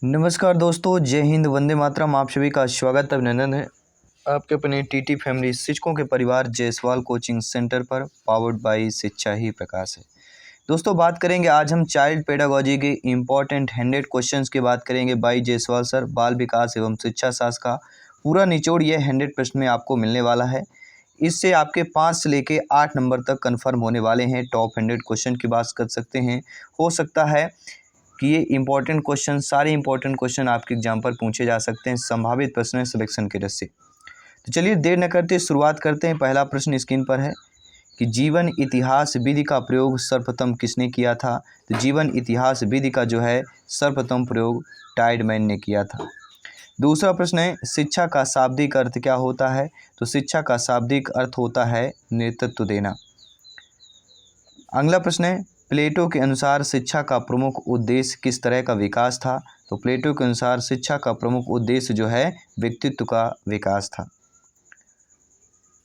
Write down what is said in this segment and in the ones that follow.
नमस्कार दोस्तों, जय हिंद, वंदे मातरम। आप सभी का स्वागत अभिनंदन है आपके अपने टीटी फैमिली शिक्षकों के परिवार जायसवाल कोचिंग सेंटर पर, पावर्ड बाय शिक्षा ही प्रकाश है। दोस्तों, बात करेंगे आज हम चाइल्ड पेडागोजी के इम्पॉर्टेंट 100 क्वेश्चंस की बात करेंगे बाई जायसवाल सर, बाल विकास एवं शिक्षा शास्त्र का पूरा निचोड़ यह 100 प्रश्न में आपको मिलने वाला है। इससे आपके 5 से लेके 8 नंबर तक कन्फर्म होने वाले हैं। टॉप 100 क्वेश्चन की बात कर सकते हैं। हो सकता है कि ये इंपॉर्टेंट क्वेश्चन, सारे इंपॉर्टेंट क्वेश्चन आपके एग्जाम पर पूछे जा सकते हैं संभावित प्रश्न सिलेक्शन के दृष्टि से। तो चलिए देर न करते शुरुआत करते हैं। पहला प्रश्न स्क्रीन पर है कि जीवन इतिहास विधि का प्रयोग सर्वप्रथम किसने किया था। तो जीवन इतिहास विधि का जो है सर्वप्रथम प्रयोग टाइडमैन ने किया था। दूसरा प्रश्न है शिक्षा का शाब्दिक अर्थ क्या होता है। तो शिक्षा का शाब्दिक अर्थ होता है नेतृत्व देना। अगला प्रश्न है प्लेटो के अनुसार शिक्षा का प्रमुख उद्देश्य किस तरह का विकास था। तो प्लेटो के अनुसार शिक्षा का प्रमुख उद्देश्य जो है व्यक्तित्व का विकास था।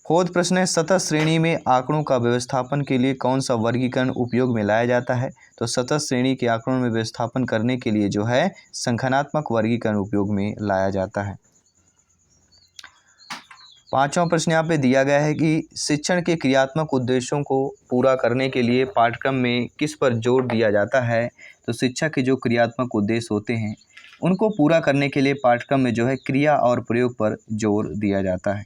फोर्थ प्रश्न है सतत श्रेणी में आंकड़ों का व्यवस्थापन के लिए कौन सा वर्गीकरण उपयोग में लाया जाता है। तो सतत श्रेणी के आंकड़ों में व्यवस्थापन करने के लिए जो है संख्यात्मक वर्गीकरण उपयोग में लाया जाता है। पांचवा प्रश्न यहाँ पे दिया गया है कि शिक्षण के क्रियात्मक उद्देश्यों को पूरा करने के लिए पाठ्यक्रम में किस पर जोर दिया जाता है। तो शिक्षा के जो क्रियात्मक उद्देश्य होते हैं उनको पूरा करने के लिए पाठ्यक्रम में जो है क्रिया और प्रयोग पर जोर दिया जाता है।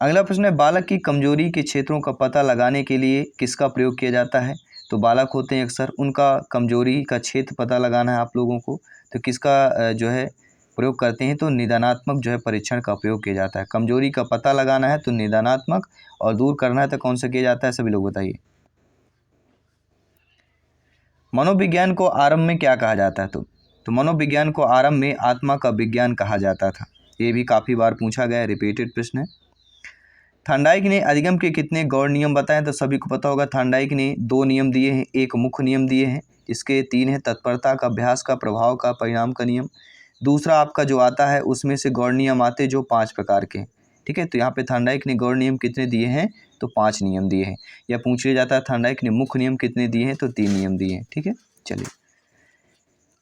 अगला प्रश्न है बालक की कमजोरी के क्षेत्रों का पता लगाने के लिए किसका प्रयोग किया जाता है। तो बालक होते हैं अक्सर, उनका कमजोरी का क्षेत्र पता लगाना है आप लोगों को, तो किसका जो है प्रयोग करते हैं। तो निदानात्मक जो है परीक्षण का प्रयोग किया जाता है। कमजोरी का पता लगाना है तो निदानात्मक, और दूर करना है तो कौन सा किया जाता है, सभी लोग बताइए। मनोविज्ञान को आरंभ में क्या कहा जाता है। तो मनोविज्ञान को आरंभ में आत्मा का विज्ञान कहा जाता था। ये भी काफ़ी बार पूछा गया, रिपीटेड प्रश्न है। थार्डाइक ने अधिगम के कितने गौड़ नियम बताए। तो सभी को पता होगा थार्डाइक ने 2 नियम दिए हैं, एक मुख्य नियम दिए हैं। इसके 3 हैं, तत्परता का, अभ्यास का, प्रभाव का, परिणाम का नियम। दूसरा आपका जो आता है उसमें से गौड़ नियम आते जो 5 प्रकार के, ठीक है। तो यहाँ पे थार्डाइक ने गौड़ नियम कितने दिए हैं, तो 5 नियम दिए हैं। या पूछ लिया जाता है थार्डाइक ने मुख्य नियम कितने दिए हैं, तो 3 नियम दिए हैं, ठीक है। चलिए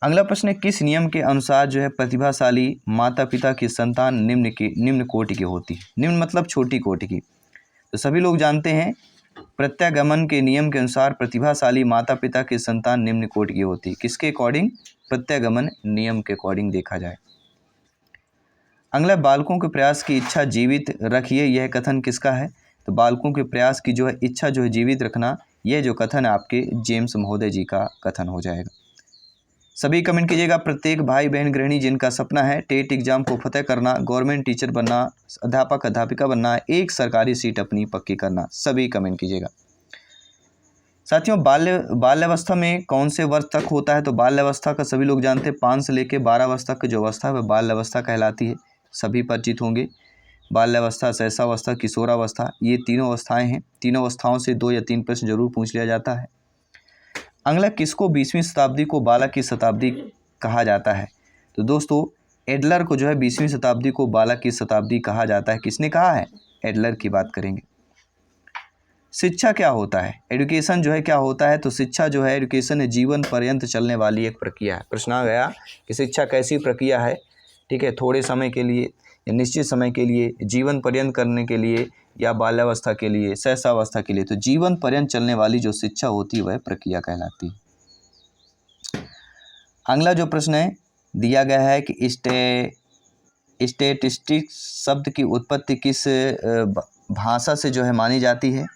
अगला प्रश्न है किस नियम के अनुसार जो है प्रतिभाशाली माता पिता की संतान निम्न कोटि की होती है। निम्न मतलब छोटी कोटि की। तो सभी लोग जानते हैं प्रत्यागमन के नियम के अनुसार प्रतिभाशाली माता पिता की संतान निम्न कोटि की होती है। किसके अकॉर्डिंग, प्रत्यागमन नियम के अकॉर्डिंग देखा जाए। अगला बालकों के प्रयास की इच्छा जीवित रखिए, यह कथन किसका है। तो बालकों के प्रयास की जो है इच्छा जो है जीवित रखना, यह जो कथन है आपके जेम्स महोदय जी का कथन हो जाएगा। सभी कमेंट कीजिएगा। प्रत्येक भाई बहन गृहिणी जिनका सपना है टेट एग्जाम को फतेह करना, गवर्नमेंट टीचर बनना, अध्यापक अध्यापिका बनना, एक सरकारी सीट अपनी पक्की करना, सभी कमेंट कीजिएगा। साथियों बाल्यावस्था में कौन से वर्ष तक होता है। तो बाल्यावस्था का सभी लोग जानते हैं 5 से लेकर 12 वर्ष तक की जो अवस्था है वह बाल्यावस्था कहलाती है। सभी परिचित होंगे। बाल्यावस्था, शैशवावस्था, किशोरावस्था, ये तीनों अवस्थाएं हैं। तीनों अवस्थाओं से 2 या 3 प्रश्न जरूर पूछ लिया जाता है। अगला किसको 20वीं शताब्दी को बालक की शताब्दी कहा जाता है। तो दोस्तों एडलर को जो है 20वीं शताब्दी को बालक की शताब्दी कहा जाता है। किसने कहा है, एडलर की बात करेंगे। शिक्षा क्या होता है, एजुकेशन जो है क्या होता है। तो शिक्षा जो है, एजुकेशन है जीवन पर्यंत चलने वाली एक प्रक्रिया है। प्रश्न आ गया कि शिक्षा कैसी प्रक्रिया है, ठीक है, थोड़े समय के लिए या निश्चित समय के लिए, जीवन पर्यंत करने के लिए, या बाल्यावस्था के लिए, शैशवावस्था के लिए। तो जीवन पर्यंत चलने वाली जो शिक्षा होती है वह प्रक्रिया कहलाती है। अगला जो प्रश्न है दिया गया है कि स्टैटिस्टिक्स शब्द की उत्पत्ति किस भाषा से जो है मानी जाती है।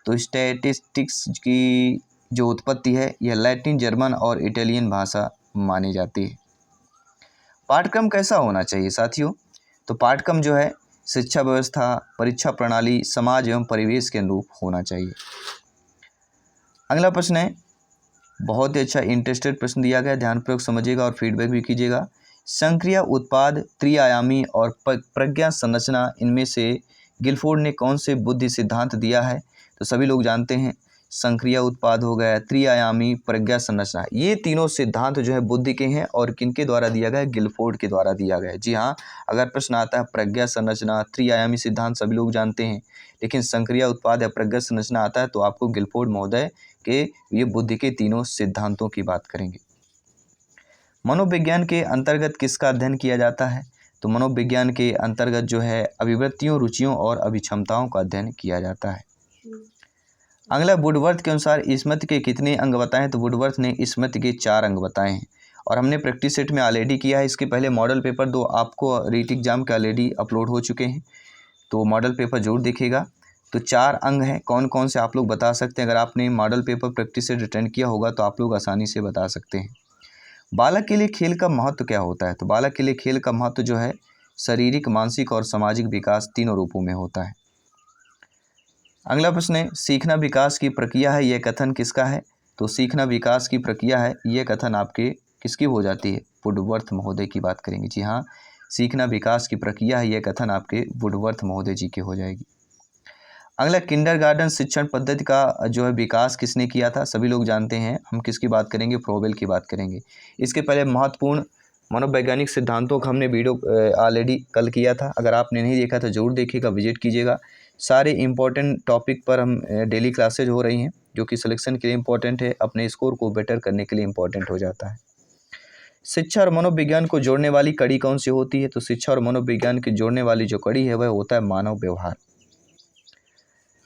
तो स्टैटिस्टिक्स की जो उत्पत्ति है यह लैटिन, जर्मन और इटालियन भाषा मानी जाती है। पाठ्यक्रम कैसा होना चाहिए साथियों। तो पाठ्यक्रम जो है शिक्षा व्यवस्था, परीक्षा प्रणाली, समाज एवं परिवेश के अनुरूप होना चाहिए। अगला प्रश्न है बहुत ही अच्छा इंटरेस्टेड प्रश्न दिया गया, ध्यानपूर्वक समझिएगा और फीडबैक भी कीजिएगा। संक्रिया उत्पाद, त्रिआयामी और प्रज्ञा संरचना, इनमें से गिलफोर्ड ने कौन से बुद्धि सिद्धांत दिया है। तो सभी लोग जानते हैं संक्रिया उत्पाद हो गया, त्रिआयामी, प्रज्ञा संरचना, ये तीनों सिद्धांत जो है बुद्धि के हैं। और किनके द्वारा दिया गया है, गिलफोर्ड के द्वारा दिया गया है। जी हाँ, अगर प्रश्न आता है प्रज्ञा संरचना, त्रिआयामी सिद्धांत सभी लोग जानते हैं, लेकिन संक्रिया उत्पाद या प्रज्ञा संरचना आता है तो आपको गिलफोर्ड महोदय के ये बुद्धि के तीनों सिद्धांतों की बात करेंगे। मनोविज्ञान के अंतर्गत किसका अध्ययन किया जाता है? तो मनोविज्ञान के अंतर्गत जो है अभिवृत्तियों, रुचियों और अभिक्षमताओं का अध्ययन किया जाता है। अगला, वुडवर्थ के अनुसार स्मृति के कितने अंग बताएं? तो वुडवर्थ ने स्मृति के 4 अंग बताए हैं और हमने प्रैक्टिस सेट में ऑलरेडी किया है। इसके पहले मॉडल पेपर 2 आपको रीट एग्जाम के ऑलरेडी अपलोड हो चुके हैं, तो मॉडल पेपर जरूर देखिएगा। तो 4 अंग हैं, कौन कौन से आप लोग बता सकते हैं? अगर आपने model paper practice set attend किया होगा तो आप लोग आसानी से बता सकते हैं। बालक के लिए खेल का महत्व क्या होता है? तो बालक के लिए खेल का महत्व जो है शारीरिक, मानसिक और सामाजिक विकास तीनों रूपों में होता है। अगला प्रश्न है, सीखना विकास की प्रक्रिया है, यह कथन किसका है? तो सीखना विकास की प्रक्रिया है, यह कथन आपके किसकी हो जाती है? वुडवर्थ महोदय की बात करेंगे। जी हाँ, सीखना विकास की प्रक्रिया है, यह कथन आपके वुडवर्थ महोदय जी की हो जाएगी। अगला, किंडरगार्टन शिक्षण पद्धति का जो है विकास किसने किया था? सभी लोग जानते हैं, हम किसकी बात करेंगे? फ्रोबेल की बात करेंगे। इसके पहले महत्वपूर्ण मनोवैज्ञानिक सिद्धांतों का हमने वीडियो ऑलरेडी कल किया था, अगर आपने नहीं देखा तो जरूर देखिएगा, विजिट कीजिएगा। सारे इंपॉर्टेंट टॉपिक पर हम डेली क्लासेज हो रही हैं, जो कि सिलेक्शन के लिए इम्पोर्टेंट है, अपने स्कोर को बेटर करने के लिए इम्पोर्टेंट हो जाता है। शिक्षा और मनोविज्ञान को जोड़ने वाली कड़ी कौन सी होती है? तो शिक्षा और मनोविज्ञान की जोड़ने वाली जो कड़ी है वह होता है मानव व्यवहार।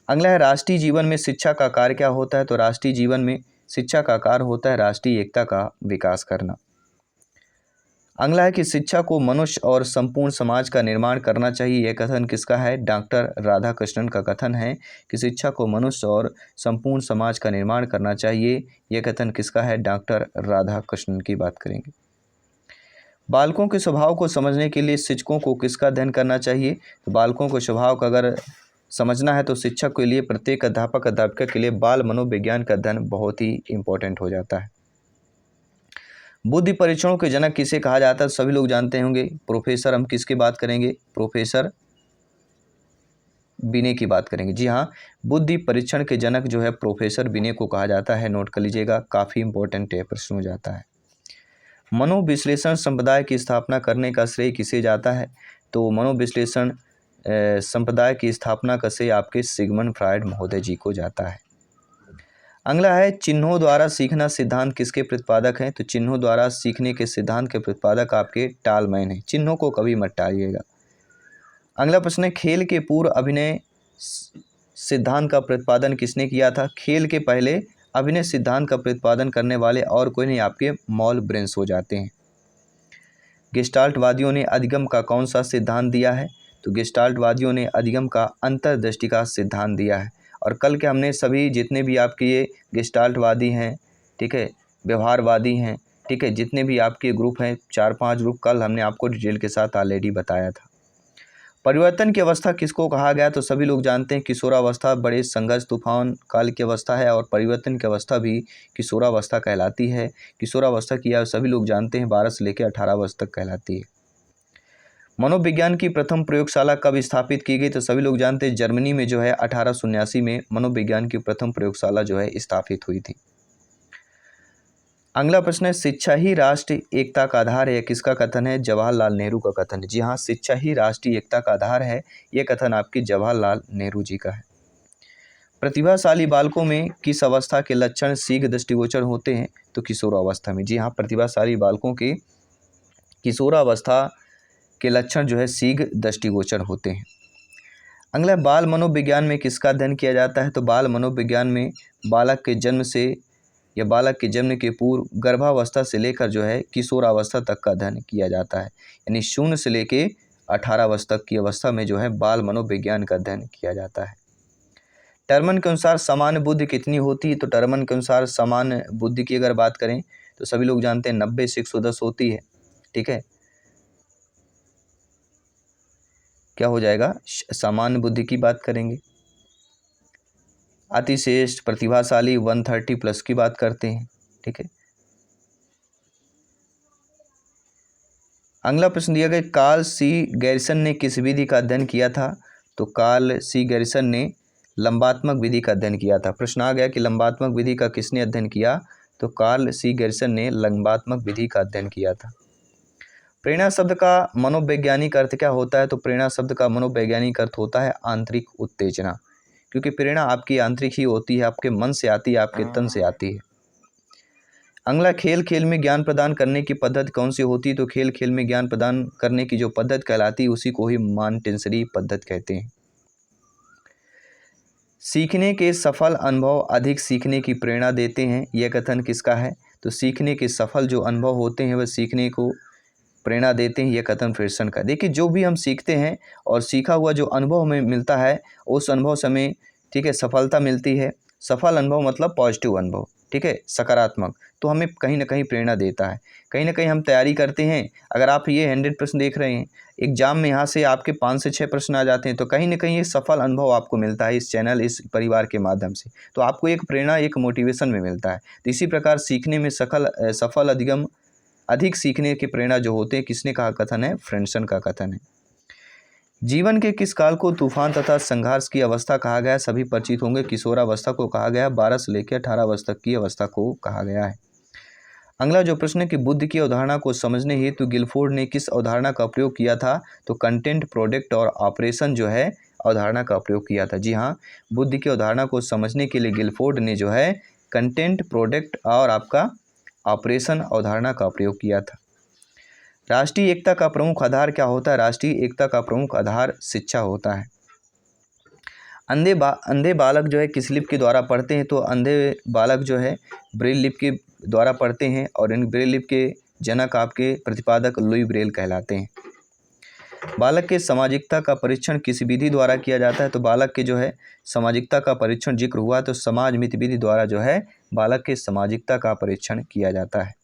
अगला है, राष्ट्रीय जीवन में शिक्षा का कार्य क्या होता है? तो राष्ट्रीय जीवन में शिक्षा का कार्य होता है राष्ट्रीय एकता का विकास करना। अगला है कि शिक्षा को मनुष्य और संपूर्ण समाज का निर्माण करना चाहिए, यह कथन किसका है? डॉक्टर राधाकृष्णन का कथन है कि शिक्षा को मनुष्य और संपूर्ण समाज का निर्माण करना चाहिए, यह कथन किसका है? डॉक्टर राधाकृष्णन की बात करेंगे। बालकों के स्वभाव को समझने के लिए शिक्षकों को किसका अध्ययन करना चाहिए? तो बालकों के स्वभाव का अगर समझना है तो शिक्षक के लिए, प्रत्येक अध्यापक अध्यापिका के लिए बाल मनोविज्ञान का अध्ययन बहुत ही इम्पोर्टेंट हो जाता है। बुद्धि परीक्षणों के जनक किसे कहा जाता है? सभी लोग जानते होंगे, प्रोफेसर, हम किसकी बात करेंगे? प्रोफेसर बिने की बात करेंगे। जी हाँ, बुद्धि परीक्षण के जनक जो है प्रोफेसर बिने को कहा जाता है, नोट कर लीजिएगा, काफ़ी इंपॉर्टेंट प्रश्न हो जाता है। मनोविश्लेषण संप्रदाय की स्थापना करने का श्रेय किसे जाता है? तो मनोविश्लेषण संप्रदाय की स्थापना का श्रेय आपके सिगमंड फ्रायड महोदय जी को जाता है। अगला है, चिन्हों द्वारा सीखना सिद्धांत किसके प्रतिपादक हैं? तो चिन्हों द्वारा सीखने के सिद्धांत के प्रतिपादक आपके टालमैन हैं, चिन्हों को कभी मत टालिएगा। अगला प्रश्न है, खेल के पूर्व अभिनय सिद्धांत का प्रतिपादन किसने किया था? खेल के पहले अभिनय सिद्धांत का प्रतिपादन करने वाले और कोई नहीं, आपके मॉल ब्रेन्स हो जाते हैं। गेस्टाल्टवादियों ने अधिगम का कौन सा सिद्धांत दिया है? तो गेस्टाल्टवादियों ने अधिगम का अंतर्दृष्टि का सिद्धांत दिया है। और कल के हमने सभी जितने भी आपके ये गेस्टाल्टवादी हैं, ठीक है, व्यवहारवादी हैं, ठीक है, जितने भी आपके ग्रुप हैं, 4-5 ग्रुप, कल हमने आपको डिटेल के साथ ऑलरेडी बताया था। परिवर्तन की अवस्था किसको कहा गया? तो सभी लोग जानते हैं किशोरावस्था बड़े संघर्ष तूफान काल की अवस्था है और परिवर्तन की अवस्था भी किशोरावस्था कहलाती है। किशोरावस्था की सभी लोग जानते हैं 12 से लेकर 18 वर्ष तक कहलाती है। मनोविज्ञान की प्रथम प्रयोगशाला कब स्थापित की गई? तो सभी लोग जानते हैं जर्मनी में जो है 1879 में मनोविज्ञान की प्रथम प्रयोगशाला जो है स्थापित हुई थी। अगला प्रश्न है, शिक्षा ही राष्ट्रीय एकता का आधार है, यह किसका कथन है? जवाहरलाल नेहरू का कथन है। जी हाँ, शिक्षा ही राष्ट्रीय एकता का आधार है, यह कथन आपकी जवाहरलाल नेहरू जी का है। प्रतिभाशाली बालकों में किस अवस्था के लक्षण शीघ्र दृष्टिगोचर होते हैं? तो किशोरावस्था में। जी हाँ, प्रतिभाशाली बालकों के किशोरावस्था के लक्षण जो है शीघ्र दृष्टिगोचर होते हैं। अगला, बाल मनोविज्ञान में किसका अध्ययन किया जाता है? तो बाल मनोविज्ञान में बालक के जन्म से या बालक के जन्म के पूर्व गर्भावस्था से लेकर जो है किशोरावस्था तक का अध्ययन किया जाता है, यानी 0 से लेकर 18 वर्ष तक की अवस्था में जो है बाल मनोविज्ञान का अध्ययन किया जाता है। टर्मन के अनुसार सामान्य बुद्धि कितनी होती है? तो टर्मन के अनुसार सामान्य बुद्धि की अगर बात करें तो सभी लोग जानते हैं 90 से 110 होती है, ठीक है। क्या हो जाएगा? सामान्य बुद्धि की बात करेंगे। अतिश्रेष्ठ प्रतिभाशाली 130+ की बात करते हैं, ठीक है। अगला प्रश्न दिया गया, कार्ल सी गैरिसन ने किस विधि का अध्ययन किया था? तो कार्ल सी गैरिसन ने लंबात्मक विधि का अध्ययन किया था। प्रश्न आ गया कि लंबात्मक विधि का किसने अध्ययन किया? तो कार्ल सी गैरिसन ने लंबात्मक विधि का अध्ययन किया था। प्रेरणा शब्द का मनोवैज्ञानिक अर्थ क्या होता है? तो प्रेरणा शब्द का मनोवैज्ञानिक अर्थ होता है आंतरिक उत्तेजना, क्योंकि प्रेरणा आपकी आंतरिक ही होती है, आपके मन से आती है, आपके तन से आती है। अगला, खेल खेल में ज्ञान प्रदान करने की पद्धति कौन सी होती है? तो खेल खेल में ज्ञान प्रदान करने की जो पद्धति कहलाती है उसी को ही मॉन्टेसरी पद्धति कहते हैं। सीखने के सफल अनुभव अधिक सीखने की प्रेरणा देते हैं, यह कथन किसका है? तो सीखने के सफल जो अनुभव होते हैं वह सीखने को प्रेरणा देते हैं, यह कथन फ्रिडसन का। देखिए, जो भी हम सीखते हैं और सीखा हुआ जो अनुभव हमें मिलता है उस अनुभव से हमें, ठीक है, सफलता मिलती है। सफल अनुभव मतलब पॉजिटिव अनुभव, ठीक है, सकारात्मक, तो हमें कहीं ना कहीं प्रेरणा देता है। कहीं ना कहीं हम तैयारी करते हैं, अगर आप ये 100 प्रश्न देख रहे हैं एग्जाम में, यहाँ से आपके 5 से 6 प्रश्न आ जाते हैं, तो कहीं ना कहीं ये सफल अनुभव आपको मिलता है इस चैनल, इस परिवार के माध्यम से, तो आपको एक प्रेरणा, एक मोटिवेशन में मिलता है। तो इसी प्रकार सीखने में सफल अधिक सीखने की प्रेरणा जो होते हैं, किसने कहा कथन है? फ्रिडसन का कथन है। जीवन के किस काल को तूफान तथा संघर्ष की अवस्था कहा गया? सभी परिचित होंगे, किशोरावस्था को कहा गया, 12 से लेकर 18 वर्ष तक की अवस्था को कहा गया है। अगला जो प्रश्न है कि बुद्ध की अवधारणा को समझने हेतु गिलफोर्ड ने किस अवधारणा का प्रयोग किया था? तो कंटेंट, प्रोडक्ट और ऑपरेशन जो है अवधारणा का प्रयोग किया था। जी हाँ, बुद्ध की अवधारणा को समझने के लिए गिलफोर्ड ने जो है कंटेंट, प्रोडक्ट और आपका ऑपरेशन अवधारणा का प्रयोग किया था। राष्ट्रीय एकता का प्रमुख आधार क्या होता है? राष्ट्रीय एकता का प्रमुख आधार शिक्षा होता है। अंधे बालक जो है किस लिपि के द्वारा पढ़ते हैं? तो अंधे बालक जो है ब्रेल लिपि के द्वारा पढ़ते हैं, और इन ब्रेल लिपि के जनक आपके प्रतिपादक लुई ब्रेल कहलाते हैं। बालक के सामाजिकता का परीक्षण किस विधि द्वारा किया जाता है? तो बालक के जो है सामाजिकता का परीक्षण जिक्र हुआ तो समाज मित्र विधि द्वारा जो है बालक के सामाजिकता का परीक्षण किया जाता है।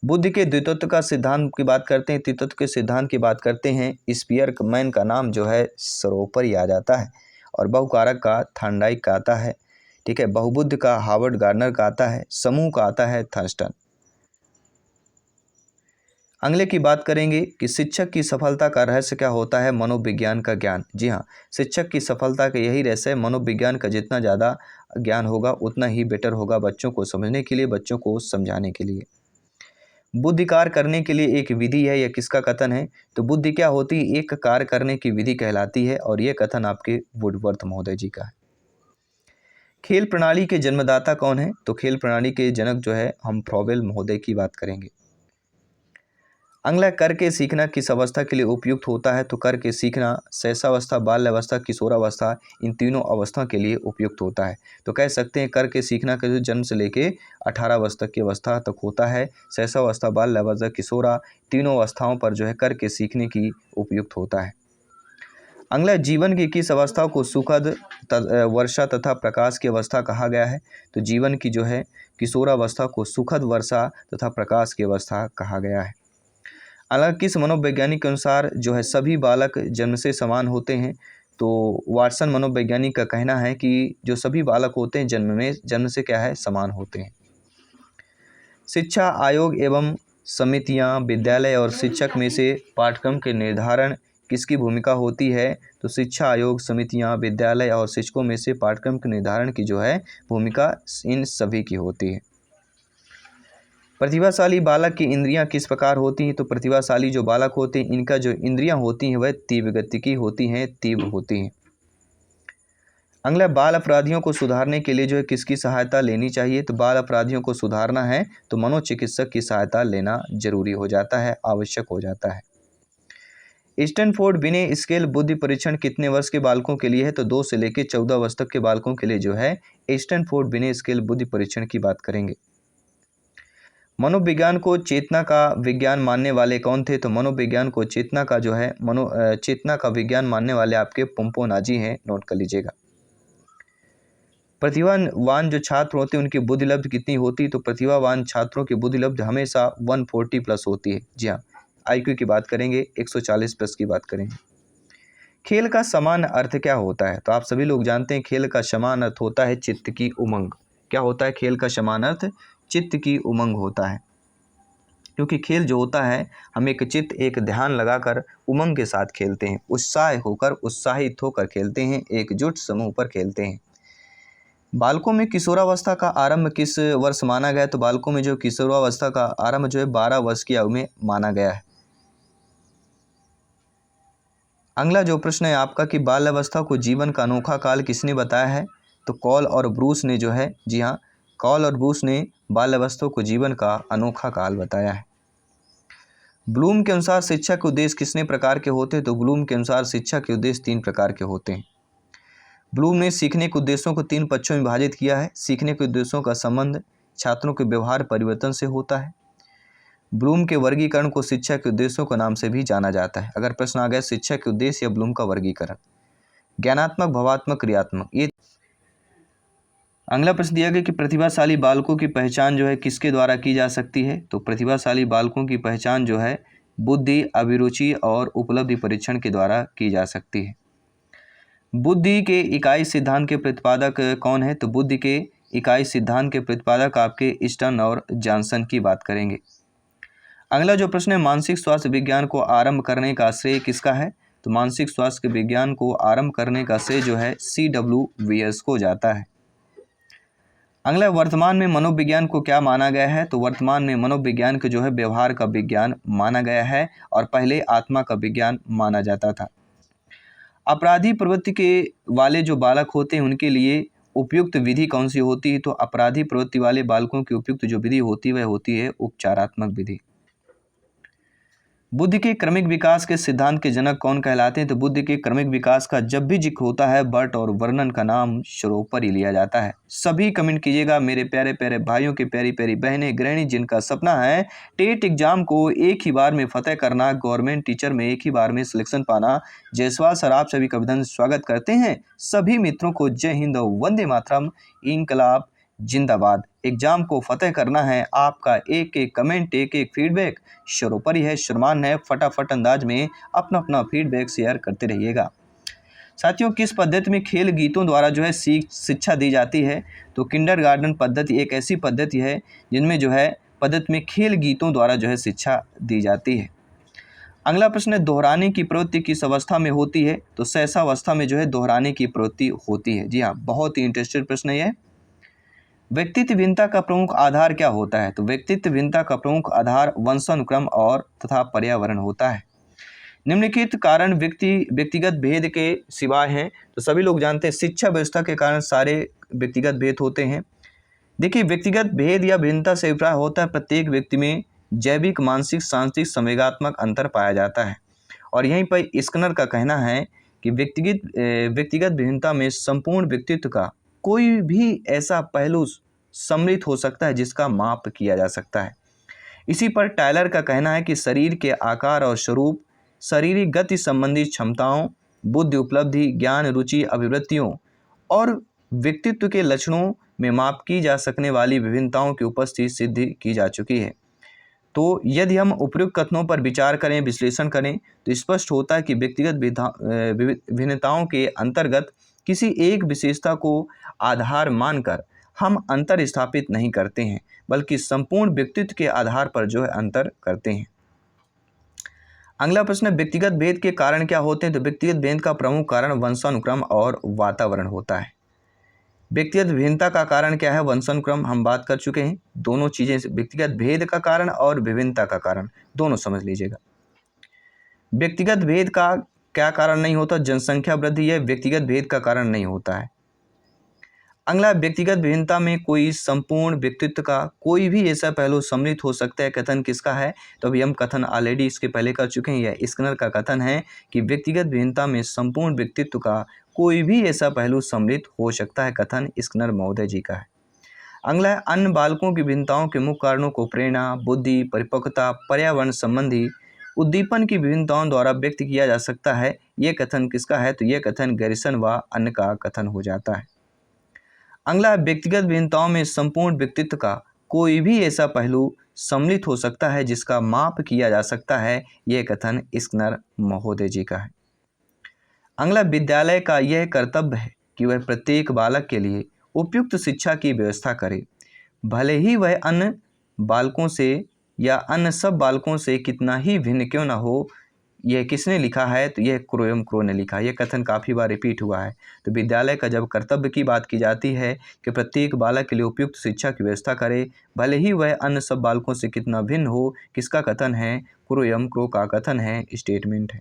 बुद्ध के द्वित्व का सिद्धांत की बात करते हैं, त्रित्व के सिद्धांत की बात करते हैं, स्पियरमैन का नाम जो है सरोपर आ जाता है, और बहुकारक का थॉर्नडाइक का आता है, ठीक है, बहुबुद्ध का हार्वर्ड गार्डनर का आता है, समूह का आता है थर्स्टन। अगले की बात करेंगे कि शिक्षक की सफलता का रहस्य क्या होता है? मनोविज्ञान का ज्ञान। जी हाँ, शिक्षक की सफलता का यही रहस्य है, मनोविज्ञान का जितना ज़्यादा ज्ञान होगा उतना ही बेटर होगा बच्चों को समझने के लिए, बच्चों को समझाने के लिए। बुद्धि कार्य करने के लिए एक विधि है, यह किसका कथन है? तो बुद्धि क्या होती है? एक कार्य करने की विधि कहलाती है, और यह कथन आपके वुडवर्थ महोदय जी का है। खेल प्रणाली के जन्मदाता कौन है? तो खेल प्रणाली के जनक जो है हम फ्रॉवेल महोदय की बात करेंगे। अगला, कर के सीखना किस अवस्था के लिए उपयुक्त होता है? तो कर के सीखना शैशवावस्था, बाल्यावस्था, किशोरावस्था, इन तीनों अवस्था के लिए उपयुक्त होता है। तो कह सकते हैं कर के सीखना का जो जन्म से लेके 18 वर्ष तक की अवस्था तक होता है, शैशवावस्था, बाल्यावस्था, किशोरा, तीनों अवस्थाओं पर जो है कर के सीखने की उपयुक्त होता है। अगला, जीवन की किस अवस्था को सुखद वर्षा तथा प्रकाश की अवस्था कहा गया है? तो जीवन की जो है किशोरावस्था को सुखद वर्षा तथा प्रकाश की अवस्था कहा गया है। अलग, किस मनोवैज्ञानिक के अनुसार जो है सभी बालक जन्म से समान होते हैं? तो वाटसन मनोवैज्ञानिक का कहना है कि जो सभी बालक होते हैं जन्म से क्या है? समान होते हैं। शिक्षा आयोग एवं समितियां, विद्यालय और शिक्षक में से पाठ्यक्रम के निर्धारण किसकी भूमिका होती है? तो शिक्षा आयोग, समितियां, विद्यालय और शिक्षकों में से पाठ्यक्रम के निर्धारण की जो है भूमिका इन सभी की होती है। प्रतिभाशाली बालक की इंद्रियां किस प्रकार होती हैं? तो प्रतिभाशाली जो बालक होते हैं इनका जो इंद्रियां होती हैं वह तीव्र गति की होती हैं, तीव्र होती हैं। अगला, बाल अपराधियों को सुधारने के लिए जो है किसकी सहायता लेनी चाहिए? तो बाल अपराधियों को सुधारना है तो मनोचिकित्सक की सहायता लेना जरूरी हो जाता है, आवश्यक हो जाता है। स्टैनफोर्ड बिने स्केल बुद्धि परीक्षण कितने वर्ष के बालकों के लिए है? तो 2 से लेकर 14 वर्ष तक के बालकों के लिए जो है स्टैनफोर्ड बिने स्केल बुद्धि परीक्षण की बात करेंगे। मनोविज्ञान को चेतना का विज्ञान मानने वाले कौन थे? तो मनोविज्ञान को चेतना का जो है चेतना का विज्ञान मानने वाले आपके पोम्पोनाजी हैं, नोट कर लीजिएगा। प्रतिभावान जो छात्र होते हैं उनकी बुद्धि लब्ध कितनी होती है? तो प्रतिभावान छात्रों की बुद्धि लब्ध हमेशा 140 प्लस होती है। जी हाँ, IQ की बात करेंगे 140 प्लस की बात करेंगे। खेल का समान अर्थ क्या होता है? तो आप सभी लोग जानते हैं खेल का समान अर्थ होता है चित्त की उमंग। क्या होता है खेल का समान अर्थ? चित्त की उमंग होता है, क्योंकि खेल जो होता है हम एक चित्त, एक ध्यान लगाकर उमंग के साथ खेलते हैं, उत्साहित होकर खेलते हैं, एकजुट समूह पर खेलते हैं। बालकों में किशोरावस्था का आरंभ किस वर्ष माना गया? तो बालकों में जो किशोरावस्था का आरंभ जो है 12 वर्ष की आयु में माना गया है। अगला जो प्रश्न है आपका कि बाल्यावस्था को जीवन का अनोखा काल किसने बताया है? तो कॉल और ब्रूस ने जो है, जी हाँ, कॉल और ब्रूस ने बाल्यावस्था को जीवन का अनोखा काल बताया है। ब्लूम के अनुसार शिक्षा के उद्देश्य कितने प्रकार के होते हैं? तो ब्लूम के अनुसार शिक्षा के उद्देश्य 3 प्रकार के होते हैं। ब्लूम ने सीखने के उद्देश्यों को 3 पक्षों में विभाजित किया है। सीखने के उद्देश्यों का संबंध छात्रों के व्यवहार परिवर्तन से होता है। ब्लूम के वर्गीकरण को शिक्षा के उद्देश्यों के नाम से भी जाना जाता है। अगर प्रश्न आ गया शिक्षा के उद्देश्य या ब्लूम का वर्गीकरण, ज्ञानात्मक, भावात्मक, क्रियात्मक, ये। अगला प्रश्न दिया गया कि प्रतिभाशाली बालकों की पहचान जो है किसके द्वारा की जा सकती है? तो प्रतिभाशाली बालकों की पहचान जो है बुद्धि, अभिरुचि और उपलब्धि परीक्षण के द्वारा की जा सकती है। बुद्धि के इकाई सिद्धांत के प्रतिपादक कौन है? तो बुद्धि के इकाई सिद्धांत के प्रतिपादक आपके स्टर्न और जॉनसन की बात करेंगे। अगला जो प्रश्न है, मानसिक स्वास्थ्य विज्ञान को आरंभ करने का श्रेय किसका है? तो मानसिक स्वास्थ्य के विज्ञान को आरंभ करने का श्रेय जो है C.W. वियर्स को जाता है। अगला, वर्तमान में मनोविज्ञान को क्या माना गया है? तो वर्तमान में मनोविज्ञान को जो है व्यवहार का विज्ञान माना गया है और पहले आत्मा का विज्ञान माना जाता था। अपराधी प्रवृत्ति के वाले जो बालक होते हैं उनके लिए उपयुक्त विधि कौन सी होती है? तो अपराधी प्रवृत्ति वाले बालकों की उपयुक्त जो विधि होती है वह होती है उपचारात्मक विधि। बुद्धि के क्रमिक विकास के सिद्धांत के जनक कौन कहलाते हैं? तो बुद्धि के क्रमिक विकास का जब भी जिक्र होता है बर्ट और वर्नन का नाम शुरू ही लिया जाता है। सभी कमेंट कीजिएगा मेरे प्यारे प्यारे भाइयों की प्यारी प्यारी बहनें, गृहिणी जिनका सपना है टेट एग्जाम को एक ही बार में फतेह करना, गवर्नमेंट टीचर में एक ही बार में सिलेक्शन पाना। जायसवाल सर आप सभी का अभिनंदन स्वागत करते हैं। सभी मित्रों को जय हिंद, वंदे मातरम, इनकलाब जिंदाबाद। एग्जाम को फतेह करना है, आपका एक एक कमेंट, एक एक फीडबैक सर्वोपरि है, सम्मान है। फटाफट अंदाज में अपना अपना फीडबैक शेयर करते रहिएगा। साथियों, किस पद्धति में खेल गीतों द्वारा जो है शिक्षा दी जाती है? तो किंडरगार्टन पद्धति एक ऐसी पद्धति है जिनमें जो है पद्धति में खेल गीतों द्वारा जो है शिक्षा दी जाती है। अगला प्रश्न है, दोहराने की प्रवृत्ति किस अवस्था में होती है? तो शैशवावस्था में जो है दोहराने की प्रवृत्ति होती है। जी हाँ, बहुत ही इंटरेस्टेड प्रश्न है यह। व्यक्तित्व भिन्नता का प्रमुख आधार क्या होता है? तो व्यक्तित्व भिन्नता का प्रमुख आधार वंशानुक्रम और तथा पर्यावरण होता है। निम्नलिखित कारण व्यक्तिगत भेद के सिवाय हैं। तो सभी लोग जानते हैं शिक्षा व्यवस्था के कारण सारे व्यक्तिगत भेद होते हैं। देखिए, व्यक्तिगत भेद या भिन्नता से अभिप्राय होता है प्रत्येक व्यक्ति में जैविक, मानसिक, सांस्कृतिक, संवेगात्मक अंतर पाया जाता है। और यहीं पर स्किनर का कहना है कि व्यक्तिगत भिन्नता में संपूर्ण व्यक्तित्व का कोई भी ऐसा पहलू सम्मिलित हो सकता है जिसका माप किया जा सकता है। इसी पर टायलर का कहना है कि शरीर के आकार और स्वरूप, शारीरिक गति संबंधी क्षमताओं, बुद्धि, उपलब्धि, ज्ञान, रुचि, अभिवृत्तियों और व्यक्तित्व के लक्षणों में माप की जा सकने वाली विभिन्नताओं की उपस्थिति सिद्ध की जा चुकी है। तो यदि हम उपयुक्त कथनों पर विचार करें, विश्लेषण करें तो स्पष्ट होता है कि व्यक्तिगत भिन्नताओं के अंतर्गत किसी एक विशेषता को आधार मानकर हम अंतर स्थापित नहीं करते हैं, बल्कि संपूर्ण व्यक्तित्व के आधार पर जो है अंतर करते हैं। अगला प्रश्न है, व्यक्तिगत भेद के कारण क्या होते हैं? तो व्यक्तिगत भेद का प्रमुख कारण वंशानुक्रम और वातावरण होता है। व्यक्तिगत भिन्नता का कारण क्या है? वंशानुक्रम हम बात कर चुके हैं। दोनों चीजें, व्यक्तिगत भेद का कारण और विभिन्नता का कारण, दोनों समझ लीजिएगा। व्यक्तिगत भेद का क्या कारण नहीं होता? जनसंख्या वृद्धि, यह व्यक्तिगत भेद का कारण नहीं होता है। अगला, व्यक्तिगत भिन्नता में कोई संपूर्ण व्यक्तित्व का कोई भी ऐसा पहलू सम्मिलित हो सकता है, कथन किसका है? तो अभी हम कथन ऑलरेडी इसके पहले कर चुके हैं। यह स्किनर का कथन है कि व्यक्तिगत भिन्नता में संपूर्ण व्यक्तित्व का कोई भी ऐसा पहलू सम्मिलित हो सकता है, कथन स्किनर महोदय जी का है। अगला, अन्य बालकों की भिन्नताओं के मुख्य कारणों को प्रेरणा, बुद्धि, परिपक्वता, पर्यावरण संबंधी उद्दीपन की विभिन्नताओं द्वारा व्यक्त किया जा सकता है। यह कथन किसका है? तो यह कथन गैरिसन व अन्य का कथन हो जाता है। अगला, व्यक्तिगत भिन्नताओं में संपूर्ण व्यक्तित्व का कोई भी ऐसा पहलू सम्मिलित हो सकता है जिसका माप किया जा सकता है। यह कथन स्किनर महोदय जी का है। अगला, विद्यालय का यह कर्तव्य है कि वह प्रत्येक बालक के लिए उपयुक्त शिक्षा की व्यवस्था करे, भले ही वह अन्य बालकों से या अन्य सब बालकों से कितना ही भिन्न क्यों न हो। यह किसने लिखा है? तो यह क्रोयम क्रो ने लिखा है। यह कथन काफ़ी बार रिपीट हुआ है। तो विद्यालय का जब कर्तव्य की बात की जाती है कि प्रत्येक बालक के लिए उपयुक्त शिक्षा की व्यवस्था करे, भले ही वह अन्य सब बालकों से कितना भिन्न हो, किसका कथन है? क्रोयम क्रो का कथन है, स्टेटमेंट है।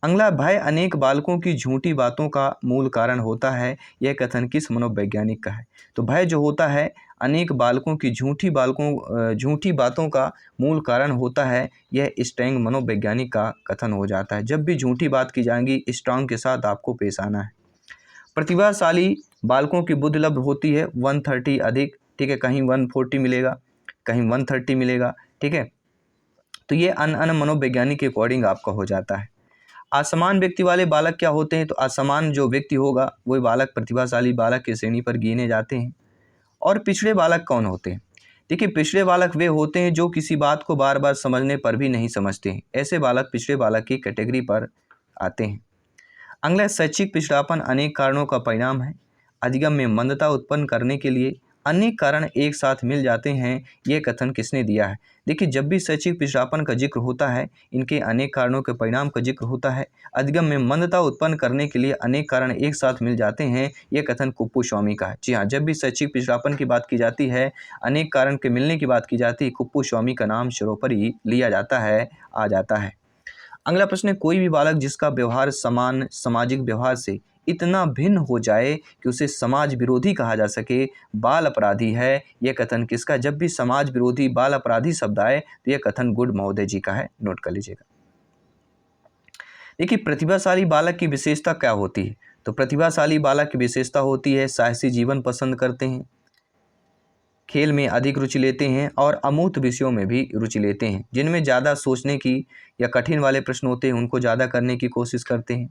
अगला, भय अनेक बालकों की झूठी बातों का मूल कारण होता है, यह कथन किस मनोवैज्ञानिक का है? तो भय जो होता है अनेक बालकों की झूठी बातों का मूल कारण होता है, यह स्ट्रैंग मनोवैज्ञानिक का कथन हो जाता है। जब भी झूठी बात की जाएगी स्ट्रॉन्ग के साथ आपको पेश आना है। प्रतिभाशाली बालकों की बुद्धि लब्ध होती है 130 अधिक, ठीक है, कहीं 140 मिलेगा, कहीं 130 मिलेगा, ठीक है। तो ये अन मनोवैज्ञानिक के अकॉर्डिंग आपका हो जाता है। असमान व्यक्ति वाले बालक क्या होते हैं? तो असमान जो व्यक्ति होगा वही बालक प्रतिभाशाली बालक की श्रेणी पर गिने जाते हैं। और पिछड़े बालक कौन होते हैं? देखिए, पिछड़े बालक वे होते हैं जो किसी बात को बार बार समझने पर भी नहीं समझते हैं। ऐसे बालक पिछड़े बालक की कैटेगरी पर आते हैं। अगला, शैक्षिक पिछड़ापन अनेक कारणों का परिणाम है। अधिगम में मंदता उत्पन्न करने के लिए अनेक कारण एक साथ मिल जाते हैं, यह कथन किसने दिया है? देखिए, जब भी शैक्षिक पिछड़ापन का जिक्र होता है इनके अनेक कारणों के परिणाम का जिक्र होता है। अधिगम में मंदता उत्पन्न करने के लिए अनेक कारण एक साथ मिल जाते हैं, यह कथन कुप्पू-स्वामी का है। जी हाँ, जब भी शैक्षिक पिछड़ापन की बात की जाती है, अनेक कारण के मिलने की बात की जाती है, कुप्पू-स्वामी का नाम सर्वोपरि लिया जाता है, आ जाता है। अगला प्रश्न है, कोई भी बालक जिसका व्यवहार समान सामाजिक व्यवहार से इतना भिन्न हो जाए कि उसे समाज विरोधी कहा जा सके, बाल अपराधी है, यह कथन किसका? जब भी समाज विरोधी बाल अपराधी शब्द आए तो यह कथन गुड महोदय जी का है, नोट कर लीजिएगा। देखिए, प्रतिभाशाली बालक की विशेषता क्या होती है? तो प्रतिभाशाली बालक की विशेषता होती है साहसी जीवन पसंद करते हैं, खेल में अधिक रुचि लेते हैं और अमूर्त विषयों में भी रुचि लेते हैं। जिनमें ज़्यादा सोचने की या कठिन वाले प्रश्न होते हैं उनको ज़्यादा करने की कोशिश करते हैं।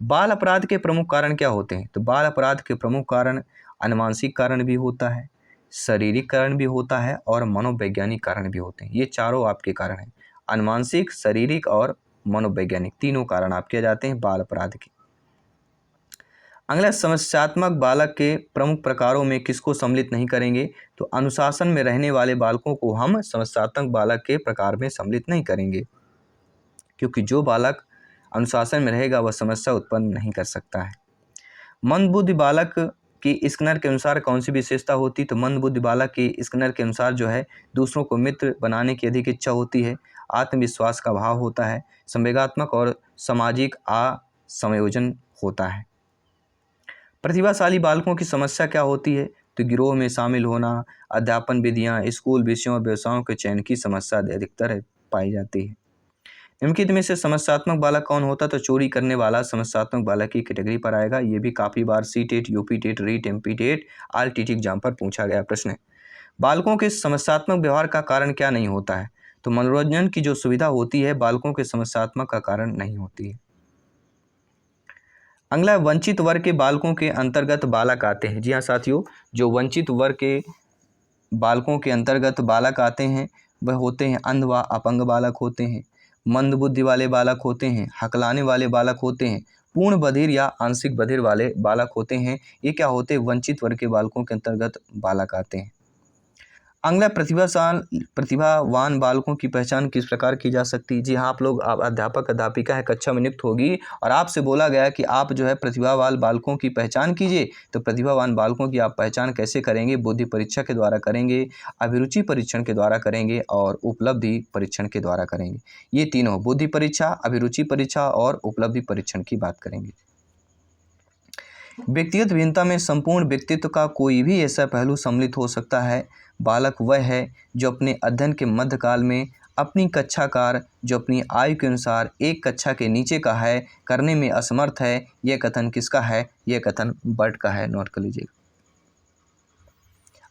बाल अपराध के प्रमुख कारण क्या होते हैं? तो बाल अपराध के प्रमुख कारण अनुवांशिक कारण भी होता है, शारीरिक कारण भी होता है और मनोवैज्ञानिक कारण भी होते हैं। ये चारों आपके कारण हैं। अनुवांशिक, शारीरिक और मनोवैज्ञानिक तीनों कारण आपके आ जाते हैं बाल अपराध के। अगला, समस्यात्मक बालक के प्रमुख प्रकारों में किसको सम्मिलित नहीं करेंगे? तो अनुशासन में रहने वाले बालकों को हम समस्यात्मक बालक के प्रकार में सम्मिलित नहीं करेंगे, क्योंकि जो बालक अनुशासन में रहेगा वह समस्या उत्पन्न नहीं कर सकता है। मंदबुद्धि बालक की स्किनर के अनुसार कौन सी विशेषता होती? तो मंदबुद्धि बालक की स्किनर के अनुसार जो है दूसरों को मित्र बनाने की अधिक इच्छा होती है, आत्मविश्वास का अभाव होता है, संवेगात्मक और सामाजिक असंयोजन होता है। प्रतिभाशाली बालकों की समस्या क्या होती है? तो गिरोह में शामिल होना, अध्यापन विधियां, स्कूल विषयों और व्यवसायों के चयन की समस्या अधिकतर पाई जाती है। निम्नलिखित में से समस्यात्मक बालक कौन होता? तो चोरी करने वाला समस्यात्मक बालक की कैटेगरी पर आएगा। ये भी काफ़ी बार C TET, UP TET, REET, MP TET, RTT exam पर पूछा गया प्रश्न है। बालकों के समस्यात्मक व्यवहार का कारण क्या नहीं होता है? तो मनोरंजन की जो सुविधा होती है बालकों के समस्यात्मक का कारण नहीं होती है। अगला, वंचित वर्ग के बालकों के अंतर्गत बालक आते हैं। जी हाँ साथियों, जो वंचित वर्ग के बालकों के अंतर्गत बालक आते हैं वह होते हैं अंध व अपंग बालक होते हैं, मंदबुद्धि वाले बालक होते हैं, हकलाने वाले बालक होते हैं, पूर्ण बधिर या आंशिक बधिर वाले बालक होते हैं। ये क्या होते हैं? वंचित वर्ग के बालकों के अंतर्गत बालक आते हैं। अगला, प्रतिभावान बालकों की पहचान किस प्रकार की जा सकती है? जी हाँ, आप लोग अध्यापक अध्यापिका है, कक्षा में नियुक्त होगी और आपसे बोला गया कि आप जो है प्रतिभावान बालकों की पहचान कीजिए। तो प्रतिभावान बालकों की आप पहचान कैसे करेंगे? बुद्धि परीक्षा के द्वारा करेंगे, अभिरुचि परीक्षण के द्वारा करेंगे और उपलब्धि परीक्षण के द्वारा करेंगे। ये तीनों, बुद्धि परीक्षा, अभिरुचि परीक्षा और उपलब्धि परीक्षण की बात करेंगे। व्यक्तिगत भिन्नता में संपूर्ण व्यक्तित्व का कोई भी ऐसा पहलू सम्मिलित हो सकता है। बालक वह है जो अपने अध्ययन के मध्यकाल में अपनी कक्षाकार जो अपनी आयु के अनुसार एक कक्षा के नीचे का है करने में असमर्थ है, यह कथन किसका है? यह कथन बर्ट का है, नोट कर लीजिएगा।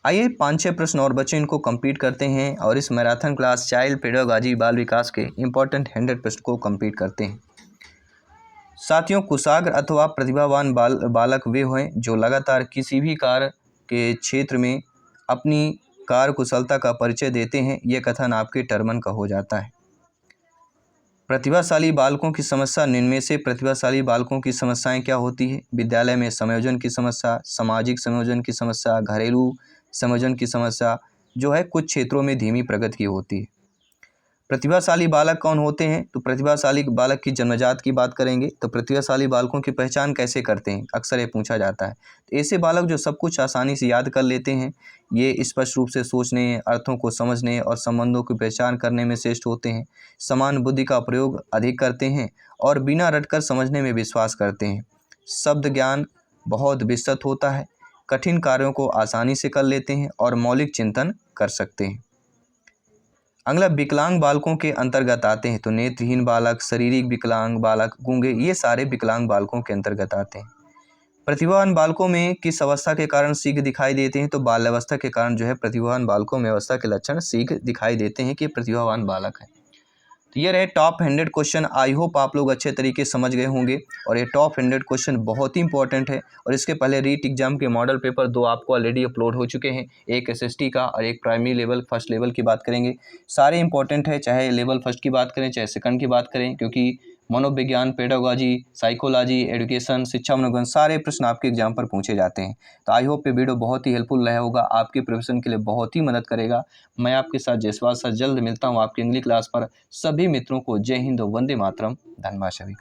आइए 5-6 प्रश्न और बच्चे इनको कंप्लीट करते हैं और इस मैराथन क्लास चाइल्ड पेडागॉजी बाल विकास के इंपॉर्टेंट 100 प्रश्न को कंप्लीट करते हैं। साथियों, कुशाग्र अथवा प्रतिभावान बालक वे हैं जो लगातार किसी भी कार्य के क्षेत्र में अपनी कार्य कुशलता का परिचय देते हैं, यह कथन आपके टर्मन का हो जाता है। प्रतिभाशाली बालकों की समस्या, निम्न से प्रतिभाशाली बालकों की समस्याएं क्या होती है? विद्यालय में समायोजन की समस्या, सामाजिक समायोजन की समस्या, घरेलू समायोजन की समस्या जो है कुछ क्षेत्रों में धीमी प्रगति की होती है। प्रतिभाशाली बालक कौन होते हैं? तो प्रतिभाशाली बालक की जन्मजात की बात करेंगे तो प्रतिभाशाली बालकों की पहचान कैसे करते हैं, अक्सर ये पूछा जाता है। तो ऐसे बालक जो सब कुछ आसानी से याद कर लेते हैं, ये स्पष्ट रूप से सोचने, अर्थों को समझने और संबंधों की पहचान करने में श्रेष्ठ होते हैं, समान बुद्धि का प्रयोग अधिक करते हैं और बिना रटकर समझने में विश्वास करते हैं। शब्द ज्ञान बहुत विस्तृत होता है, कठिन कार्यों को आसानी से कर लेते हैं और मौलिक चिंतन कर सकते हैं। अगला विकलांग बालकों के अंतर्गत आते हैं तो नेत्रहीन बालक, शारीरिक विकलांग बालक, गूंगे, ये सारे विकलांग बालकों के अंतर्गत आते हैं। प्रतिभावान बालकों में किस अवस्था के कारण सीख दिखाई देते हैं? तो बाल्यावस्था के कारण जो है प्रतिभावान बालकों में अवस्था के लक्षण सीख दिखाई देते हैं कि प्रतिभावान बालक है। तो ये रहे टॉप 100 क्वेश्चन। आई होप आप लोग अच्छे तरीके से समझ गए होंगे और ये टॉप 100 क्वेश्चन बहुत ही इंपॉर्टेंट है। और इसके पहले रीट एग्जाम के मॉडल पेपर 2 आपको ऑलरेडी अपलोड हो चुके हैं, एक एसएसटी का और एक प्राइमरी लेवल फर्स्ट लेवल की बात करेंगे। सारे इंपॉर्टेंट है, चाहे लेवल फर्स्ट की बात करें चाहे सेकंड की बात करें, क्योंकि मनोविज्ञान, पेडागोजी, साइकोलॉजी, एजुकेशन, शिक्षा मनोविज्ञान सारे प्रश्न आपके एग्जाम पर पूछे जाते हैं। तो आई होप ये वीडियो बहुत ही हेल्पफुल रहा होगा, आपके प्रिपरेशन के लिए बहुत ही मदद करेगा। मैं आपके साथ जयसवाल सर जल्द मिलता हूँ आपकी अगली क्लास पर। सभी मित्रों को जय हिंद, वंदे मातरम, धन्यवाद सभी।